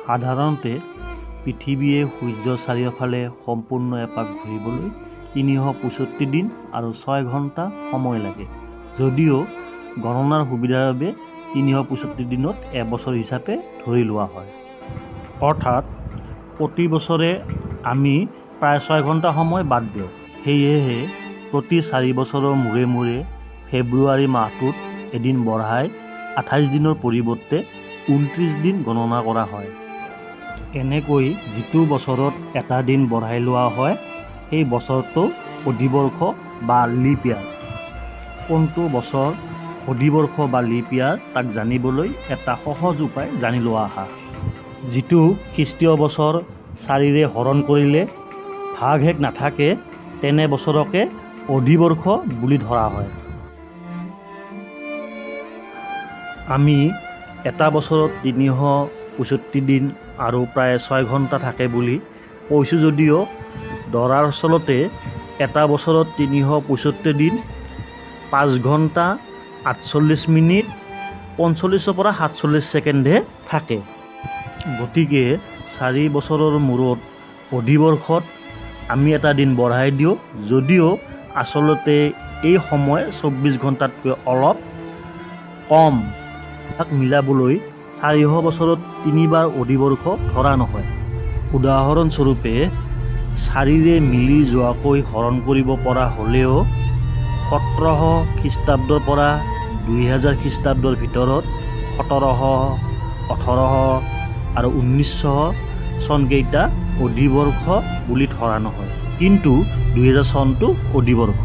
সাধাৰণতে পৃথিৱীয়ে সূৰ্যৰ চাৰিওফালে সম্পূৰ্ণ এপাক ঘূৰিবলৈ 365 দিন আৰু 6 ঘণ্টা সময় লাগে। যদিও গণনাৰ সুবিধাৰ বাবে 365 দিনত এবছৰ হিচাপে ধৰি লোৱা হয়। অৰ্থাৎ প্ৰতি বছৰে আমি প্ৰায় 6 ঘণ্টা সময় বাদ দিওঁ। সেয়েহে প্ৰতি 4 বছৰৰ মূৰে মূৰে ফেব্ৰুৱাৰী মাহটোত এদিন বঢ়াই 28 দিনৰ পৰিৱৰ্তে 29 দিন গণনা কৰা হয়। এনেকৈ যিটো বছৰত এটা দিন বঢ়াই লোৱা হয় সেই বছৰটো অধিবৰ্ষ বা লিপ ইয়াৰ। কোনটো বছৰ অধিবৰ্ষ বা লিপ ইয়াৰ তাক জানিবলৈ এটা সহজ উপায় জানি লোৱা আহা। যিটো খ্ৰীষ্টীয় বছৰ 4ৰে হৰণ কৰিলে ভাগশেষ নাথাকে তেনে বছৰকে অধিবৰ্ষ বুলি ধৰা হয়। আমি এটা বছৰত 365 দিন আৰু প্ৰায় 6 ঘণ্টা থাকে বুলি কৈছোঁ যদিও দৰাচলতে এটা বছৰত 365 দিন 5 ঘণ্টা 48 মিনিট 45 পৰা 47 ছেকেণ্ডহে থাকে। গতিকে 4 বছৰৰ মূৰত অধিবৰ্ষত আমি এটা দিন বঢ়াই দিওঁ যদিও আচলতে এই সময় 24 ঘণ্টাতকৈ অলপ কম। তাক মিলাবলৈ 400 বছৰত 3 বাৰ অধিবৰ্ষ ধৰা নহয়। উদাহৰণস্বৰূপে 4ৰে মিলি যোৱাকৈ হৰণ কৰিব পৰা হ'লেও 1700 খ্ৰীষ্টাব্দৰ পৰা 2000 খ্ৰীষ্টাব্দৰ ভিতৰত 1700, 1800 আৰু 1900 চনকেইটা অধিবৰ্ষ বুলি ধৰা নহয়, কিন্তু 2000 চনটো অধিবৰ্ষ।